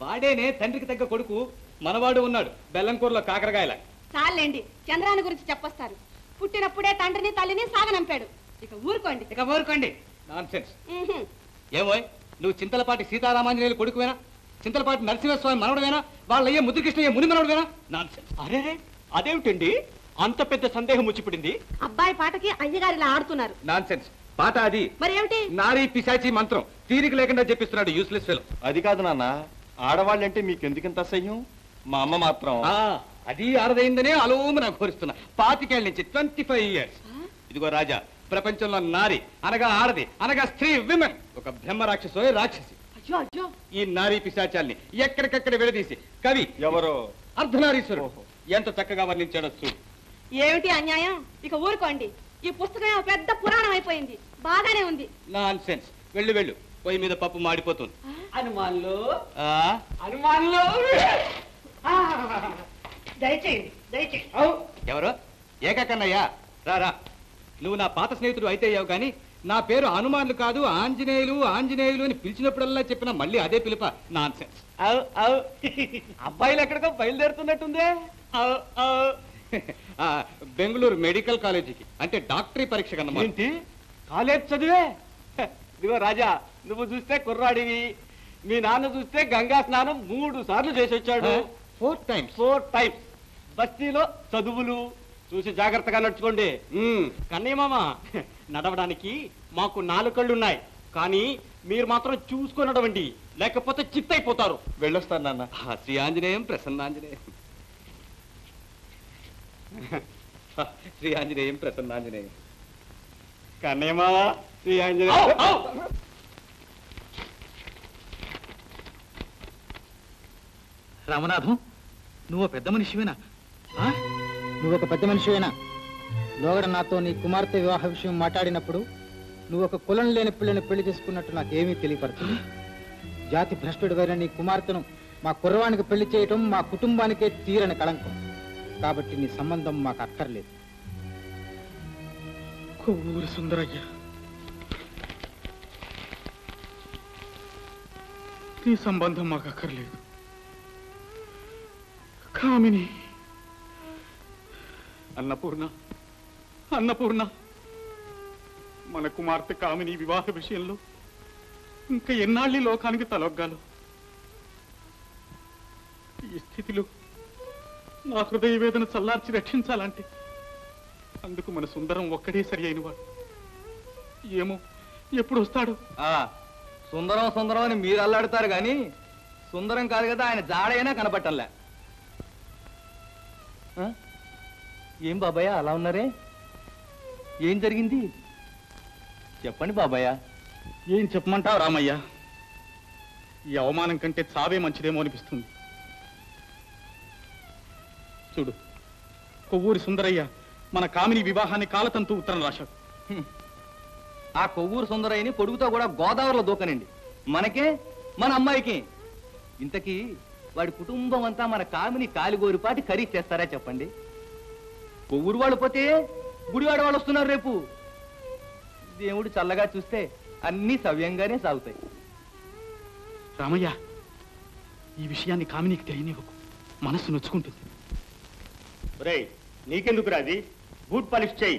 వాడేనే తండ్రికి తగ్గ కొడుకు. మనవాడు ఉన్నాడు బెల్లంకూరులో కాకరకాయల. చాలండి, చంద్రాన్ని గురించి చెప్పొస్తారు. పుట్టినప్పుడే తండ్రిని తల్లిని సాగనంపాడు. ఇక ఊరుకోండి. నాన్సెన్స్. ఏమో నువ్వు చింతలపాటి సీతారామాంజనేయులు కొడుకువేనా? చింతలపాటి నరసింహస్వామి మనవడవేనా? వాళ్ళయ్యే ముద్దుకృష్ణయ్య ముని మనవడవేనా? నాన్సెన్స్. అరే అదేమిటండి అంత పెద్ద సందేహం వచ్చిపడింది? అబ్బాయి పాటకి అయ్యగారిలా ఆడుతున్నారు. నాన్సెన్స్. పాట అది మరి ఏమిటి? నారీ పిశాచి మంత్రం తీరిక లేకుండా చెప్పిస్తున్నాడు యూస్లెస్ ఫెలో. అది కాదు నాన్న, ఆడవాళ్ళంటే మీకు ఎందుకంత అసహ్యం? మా అమ్మ మాత్రం అది ఆడదైందనే అలోమన ఘోరిస్తున్నా 25 ఏళ్ళ నుంచి 25 years. ఇదిగో రాజా, ప్రపంచంలో నారి అనగా ఆడది అనగా స్త్రీ విమెన్ ఒక బ్రహ్మ రాక్షసోయే రాక్షసి. ఈ నారీ పిశాచాల్ని ఎక్కడికక్కడ విడదీసి కవి ఎవరో అర్ధనారీశ్వరుడు ఎంత చక్కగా వర్ణించాడో చూడు. ఏమిటి అన్యాయం? ఇక ఊరుకోండి. ఈ పుస్తకం పెద్ద పురాణం అయిపోయింది. బాగానే ఉంది. నాన్సెన్స్. వెళ్ళు పొయ్యి మీద పప్పు మాడిపోతుంది. అనుమానులు దయచేయండి. ఎవరో ఏకకన్నయ్యా రా. నువ్వు నా పాత స్నేహితుడు అయితే అయ్యావు కానీ నా పేరు హనుమాన్లు కాదు ఆంజనేయులు అని పిలిచినప్పుడల్లా చెప్పినా మళ్ళీ అదే పిలుప. నాన్సెన్స్. అబ్బాయిలు ఎక్కడికో బయలుదేరుతున్నట్టుందే. బెంగళూరు మెడికల్ కాలేజీకి, అంటే డాక్టరీ పరీక్ష కన్నా. ఏంటి కాలేజ్ చదివే? ఇదిగో రాజా, నువ్వు చూస్తే కుర్రాడివి, మీ నాన్న చూస్తే గంగా స్నానం 3 సార్లు చేసి వచ్చాడు. 4 times. బస్తీలో చదువులు చూసి జాగ్రత్తగా నడుచుకోండి. కన్నయ్య మామ, నడవడానికి మాకు 4 కళ్ళున్నాయి, కానీ మీరు మాత్రం చూసుకొని నడవండి, లేకపోతే చిత్తైపోతారు. వెళ్ళొస్తాను నాన్న. శ్రీ ఆంజనేయం ప్రసన్నాంజనేయం. శ్రీ ఆంజనేయం ప్రసన్నాంజనేయం. కన్నయ్య మామ, శ్రీ ఆంజనేయం. రామనాథం, నువ్వు పెద్ద మనిషివేనా? నువ్వు ఒక పెద్ద మనిషివేనా? లోగడ నాతో నీ కుమార్తె వివాహ విషయం మాట్లాడినప్పుడు నువ్వు ఒక కులం లేని పిల్లని పెళ్లి చేసుకున్నట్టు నాకేమీ తెలియపడుతుంది. జాతి భ్రష్టుడివైన నీ కుమార్తెను మా కుర్రవానికి పెళ్లి చేయటం మా కుటుంబానికే తీరని కళంకం. కాబట్టి నీ సంబంధం మాకు అక్కర్లేదు. కొవ్వూరు సుందరయ్య, నీ సంబంధం మాకు అక్కర్లేదు. కామిని, అన్నపూర్ణ, మన కుమార్తె కామిని వివాహ విషయంలో ఇంకా ఎన్నాళ్ళీ లోకానికి తలొగ్గాలు? ఈ స్థితిలో నా హృదయ వేదన చల్లార్చి రక్షించాలంటే అందుకు మన సుందరం ఒక్కడే సరి అయినవాడు. ఏమో ఎప్పుడు వస్తాడు? సుందరం అని మీరు అల్లాడుతారు గాని సుందరం కాదు కదా, ఆయన జాడైనా కనపట్టంలే. ఏం బాబాయ్ అలా ఉన్నారే? ఏం జరిగింది చెప్పండి బాబాయ్. ఏం చెప్పమంటావు రామయ్య? ఈ అవమానం కంటే చావే మంచిదేమో అనిపిస్తుంది. చూడు, కొవ్వూరి సుందరయ్య మన కామిని వివాహాన్ని కాలతంతు ఉత్తరం రాశాడు. ఆ కొవ్వూరు సుందరయ్యని పొడుగుతో కూడా గోదావరిలో దూకనండి. మనకే మన అమ్మాయికి. ఇంతకీ వాడి కుటుంబం అంతా మన కామిని కాలిగోరిపాటి ఖరీదు చేస్తారా చెప్పండి? కొవ్వూరు వాళ్ళు పోతే గుడివాడ వాళ్ళు వస్తున్నారు రేపు. దేవుడు చల్లగా చూస్తే అన్నీ సవ్యంగానే సాగుతాయి. రామయ్య, ఈ విషయాన్ని కామినికి తెలియనివ్వకు, మనస్సు నొచ్చుకుంటుంది. నీకెందుకు రాది? బూట్ పాలిష్ చేయి.